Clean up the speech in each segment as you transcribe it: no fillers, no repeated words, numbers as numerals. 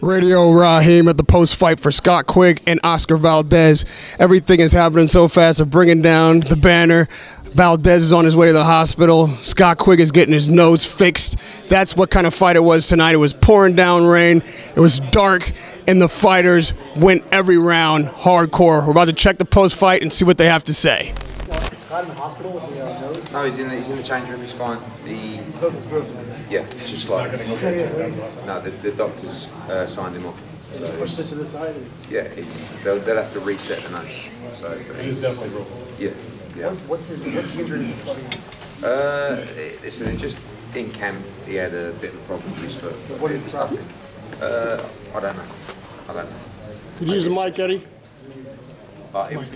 Radio Rahim at the post-fight for Scott Quigg and Oscar Valdez. Everything is happening so fast. They're bringing down the banner. Valdez is on his way to the hospital. Scott Quigg is getting his nose fixed. That's what kind of fight it was tonight. It was pouring down rain. It was dark, and the fighters went every round hardcore. We're about to check the post-fight and see what they have to say. Is Scott in the hospital with the nose? No, he's in the change room. He's fine. Yeah, it's just like no, the doctors signed him off. So Pushed it to the side. yeah, they'll have to reset the nose. So He's definitely broken. yeah. What's the injury? Listen, it just in camp he had a bit of a problem with his foot. What is the problem? I don't know. Could you use the mic, Eddie? But it was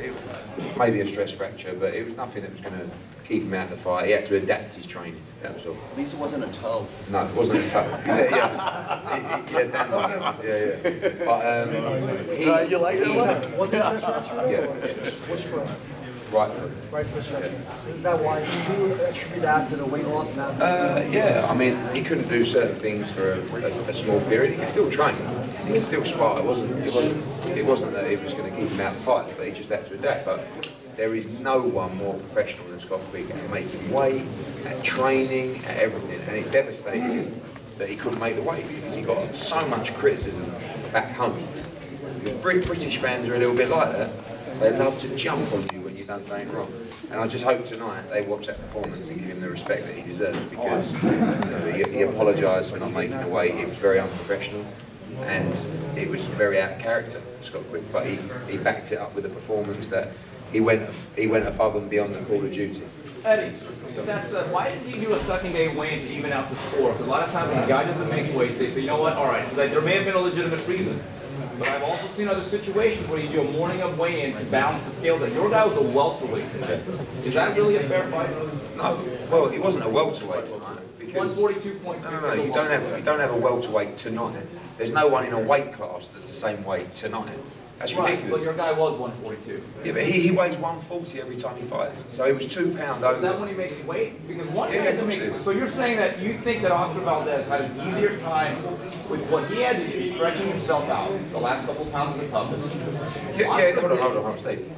maybe a stress fracture, but it was nothing that was going to keep him out of the fight. He had to adapt his training. That was all. At least it wasn't a toe. No, it wasn't a toe. Yeah, damn right. Yeah. But You like that one? Was it a stress fracture? Yeah. Which foot? Right foot. Right foot fracture. Is that why you attribute that to the weight loss now? Yeah, I mean, he couldn't do certain things for a small period. He could still train. He could still spar. It wasn't that it was going to keep him out of the fight, but he just had to adapt. But there is no one more professional than Scott Quigg at making weight, at training, at everything. And it devastated him that he couldn't make the weight because he got so much criticism back home. Because British fans are a little bit like that. They love to jump on you when you've done something wrong. And I just hope tonight they watch that performance and give him the respect that he deserves, because he apologised for not making the weight. It was very unprofessional and it was very out of character, Scott Quigg. But he backed it up with a performance that he went above and beyond the call of duty. Eddie, why did you do a second day weigh-in to even out the score? Because a lot of times when a guy doesn't make weight, they say, you know what, all right, like, there may have been a legitimate reason. But I've also seen other situations where you do a morning of weigh-in to balance the scales. Like your guy was a welterweight tonight. Is that really a fair fight? No, well, he wasn't a welterweight tonight. Because 142.2. No, you don't have a welterweight tonight. There's no one in a weight class that's the same weight tonight. That's ridiculous. But your guy was 142. Yeah, but he weighs 140 every time he fights. So he was £2 over. Is that when he makes weight? Because one Yeah, guy of course it is. So you're saying that you think that Oscar Valdez had an easier time with what he had to do, stretching himself out the last couple of pounds of the toughest. Yeah, hold on, Steve.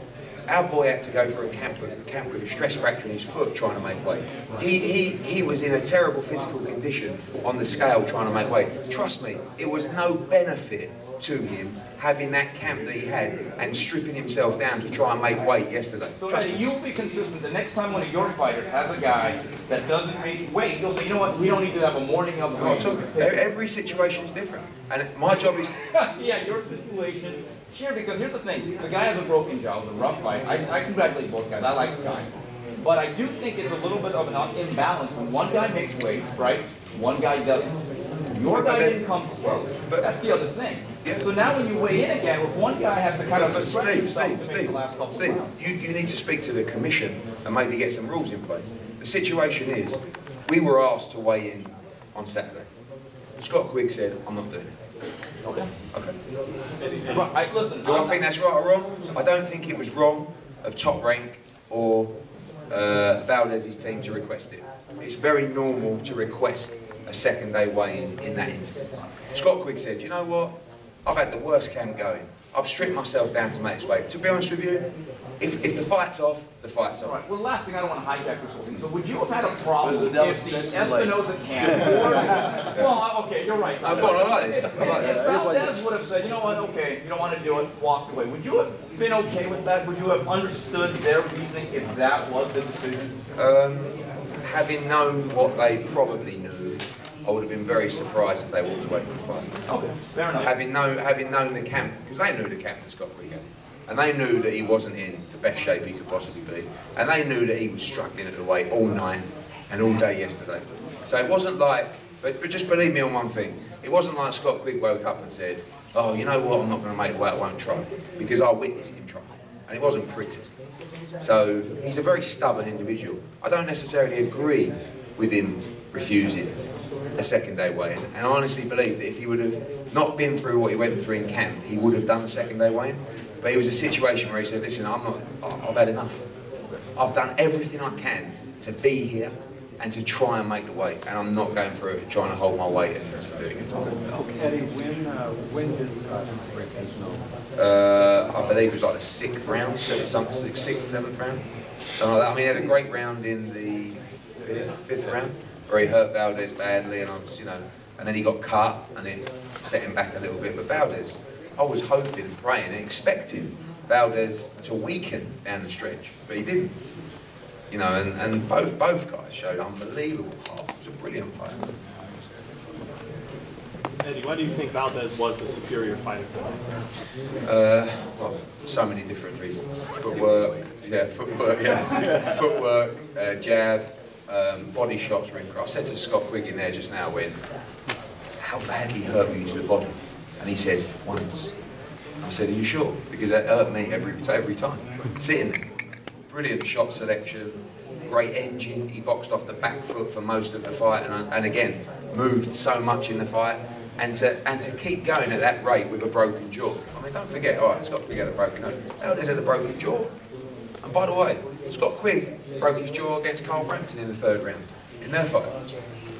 Our boy had to go for a camp with a stress fracture in his foot trying to make weight. He was in a terrible physical condition on the scale trying to make weight. Trust me, it was no benefit to him having that camp that he had and stripping himself down to try and make weight yesterday. So Eddie, you'll be consistent. The next time one of your fighters has a guy that doesn't make weight, you'll say, you know what, we don't need to have a morning of weight. Every situation is different. And my job is... Yeah, your situation... Sure, because here's the thing. The guy has a broken jaw. It was a rough fight. I congratulate both guys. I like Sky. But I do think it's a little bit of an imbalance when one guy makes weight, right? One guy doesn't. Your guy didn't come close. That's the other thing. Yeah. So now when you weigh in again, if one guy has to kind of... But Steve, you need to speak to the commission and maybe get some rules in place. The situation is, we were asked to weigh in on Saturday. Scott Quigg said, I'm not doing it. Okay. Okay. Right, listen. Do I think that's right or wrong? I don't think it was wrong of Top Rank or Valdez's team to request it. It's very normal to request a second day weigh-in in that instance. Scott Quigg said, you know what? I've had the worst camp going. I've stripped myself down to make this weight. To be honest with you, if the fight's off, the fight's off. All right, well, last thing, I don't want to hijack this whole thing. So would you have had a problem if the Espinosa camp or... Well, okay, you're right. I like this. I like If this. Valdez would have said, you know what, okay, you don't want to do it, walked away. Would you have been okay with that? Would you have understood their reasoning if that was the decision? Having known what they probably knew, I would have been very surprised if they walked away from the fight. Okay, fair enough. Having known the camp, because they knew the camp was Scott Quigg, and they knew that he wasn't in the best shape he could possibly be, and they knew that he was struggling at the weight all night and all day yesterday. So it wasn't like, but just believe me on one thing, it wasn't like Scott Quigg woke up and said, oh, you know what, I'm not going to make weight, I won't try, because I witnessed him try, and it wasn't pretty. So he's a very stubborn individual. I don't necessarily agree with him refusing a second day weigh-in, and I honestly believe that if he would have not been through what he went through in camp, he would have done the second day weigh-in. But it was a situation where he said, listen, I've had enough. I've done everything I can to be here and to try and make the weight. And I'm not going for it, trying to hold my weight and doing it. Eddie, when did Scott break his nose? I believe it was like the 6th round, 6th, 7th round, something like that. I mean, he had a great round in the 5th round, where he hurt Valdez badly, and I was, and then he got cut, and it set him back a little bit. But Valdez, I was hoping and praying and expecting Valdez to weaken down the stretch, but he didn't. And both guys showed unbelievable heart. It was a brilliant fight. Eddie, why do you think Valdez was the superior fighter tonight? Well, so many different reasons. Footwork, jab, body shots were incredible. I said to Scott Quigg in there just now, how badly hurt were you to the body? And he said, once. I said, are you sure? Because it hurt me every time. Sitting there. Brilliant shot selection, great engine. He boxed off the back foot for most of the fight, and again, moved so much in the fight. And to keep going at that rate with a broken jaw. I mean, don't forget, Scott Quigg had a broken nose. Valdez had a broken jaw. And by the way, Scott Quigg broke his jaw against Carl Frampton in the 3rd round, in their fight.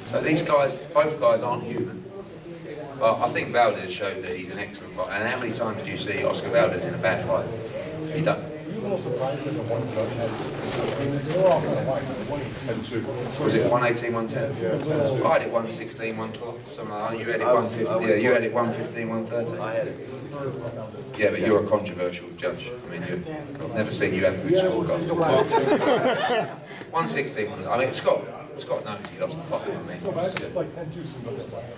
So these guys, both guys aren't human. But I think Valdez showed that he's an excellent fighter. And how many times do you see Oscar Valdez in a bad fight? He don't. A little surprised that the one judge had. They were all kind of like 110. What was it, 118, 110? Yeah. I had it 116, 112, something like that. You had it 115, yeah, you had it 115, 113. I had it. Yeah, but you're a controversial judge. I mean, I've never seen you have a good scorecard. 116, I mean, Scott knows he lost the fight. I mean,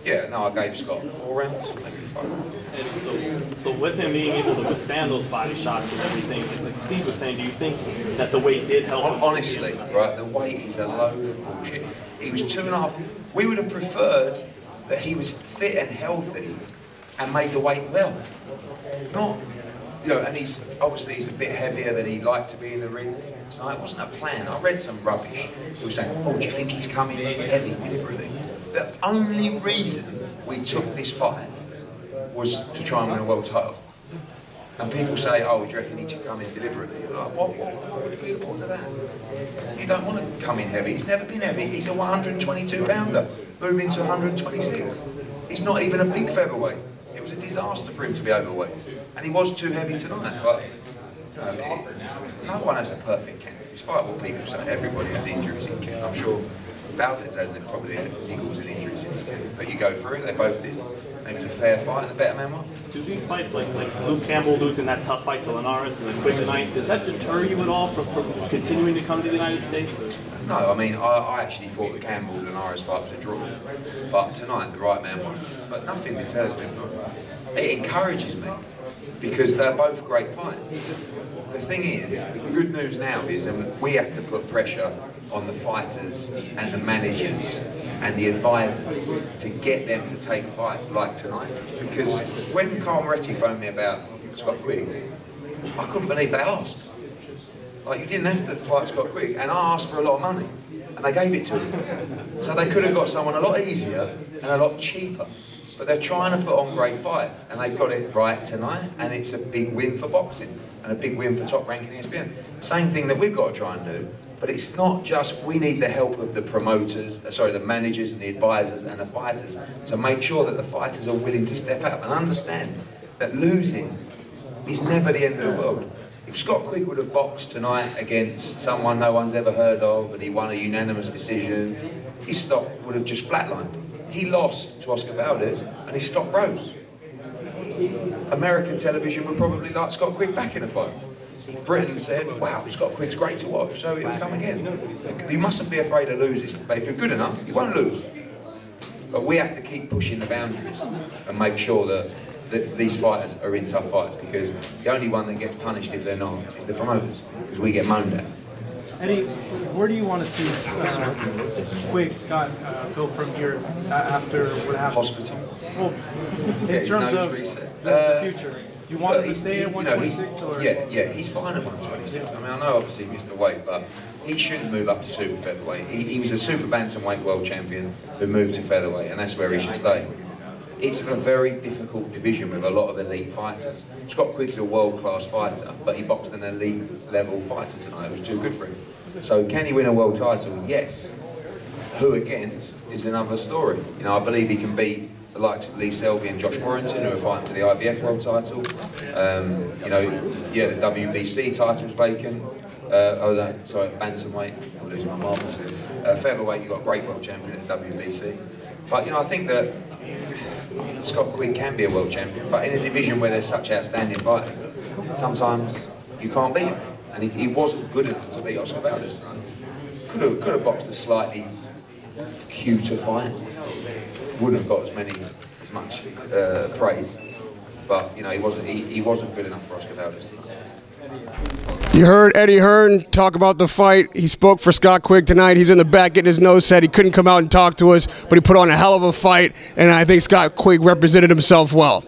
yeah, no, I gave Scott 4 rounds, maybe 5. So with him being able to withstand those body shots and everything, like Steve was saying, do you think that the weight did help him? Honestly, right, the weight is a load of bullshit. He was 2.5. We would have preferred that he was fit and healthy and made the weight well. Not, and he's a bit heavier than he'd like to be in the ring. So it wasn't a plan. I read some rubbish. It was saying, do you think he's coming heavy deliberately? The only reason we took this fight was to try and win a world title. And people say, do you reckon he should come in deliberately? You're like, what would be the point of that? You don't want to come in heavy. He's never been heavy. He's a 122-pounder, moving to 126. He's not even a big featherweight. It was a disaster for him to be overweight. And he was too heavy tonight, but no one has a perfect camp. Despite what people say, everybody has injuries in camp. I'm sure Valdez hasn't probably had niggles and injuries in his camp. But you go through it, they both did. And it was a fair fight and the better man won. Do these fights, like Luke Campbell losing that tough fight to Linares and then Quigg tonight, does that deter you at all from continuing to come to the United States? No, I mean, I actually thought the Campbell-Linares fight was a draw. But tonight, the right man won. But nothing deters me. It encourages me, because they're both great fights. The thing is, the good news now is, and we have to put pressure on the fighters and the managers and the advisors to get them to take fights like tonight. Because when Carl Moretti phoned me about Scott Quigg, I couldn't believe they asked. Like, you didn't have to fight Scott Quigg, and I asked for a lot of money, and they gave it to him. So they could have got someone a lot easier and a lot cheaper. But they're trying to put on great fights, and they've got it right tonight, and it's a big win for boxing, and a big win for Top Rank and ESPN. Same thing that we've got to try and do, but it's not just, we need the help of the promoters, the managers and the advisors and the fighters, to make sure that the fighters are willing to step up and understand that losing is never the end of the world. If Scott Quigg would have boxed tonight against someone no one's ever heard of, and he won a unanimous decision, his stock would have just flatlined. He lost to Oscar Valdez, and his stock rose. American television would probably like Scott Quigg back in a fight. Britain said, wow, Scott Quigg's great to watch, so he'll come again. You mustn't be afraid of losing, but if you're good enough, you won't lose. But we have to keep pushing the boundaries and make sure that these fighters are in tough fights, because the only one that gets punished if they're not is the promoters, because we get moaned at. Eddie, where do you want to see Quigg, Scott, go from here after what happened? Hospital. Well, in terms of the future, do you want him to stay at 126? Yeah, he's fine at 126. I mean, I know obviously he missed the weight, but he shouldn't move up to super featherweight. He was a super bantamweight world champion who moved to featherweight, and that's where he should stay. It's a very difficult division with a lot of elite fighters. Scott Quigg's a world-class fighter, but he boxed an elite-level fighter tonight. It was too good for him. So can he win a world title? Yes. who against is another story. You know, I believe he can beat the likes of Lee Selby and Josh Warrington, who are fighting for the IBF world title. You know, yeah, the WBC title's vacant. Oh no, sorry, bantamweight. I'm losing my marbles here. Featherweight, you've got a great world champion at the WBC. But you know, I think that Scott Quigg can be a world champion, but in a division where there's such outstanding fighters, sometimes you can't beat him. And he wasn't good enough to beat Oscar Valdez tonight. Could have boxed a slightly cuter fight. Wouldn't have got as much praise. But you know, he wasn't good enough for Oscar Valdez tonight. You heard Eddie Hearn talk about the fight. He spoke for Scott Quigg tonight. He's in the back getting his nose set. He couldn't come out and talk to us, but he put on a hell of a fight, and I think Scott Quigg represented himself well.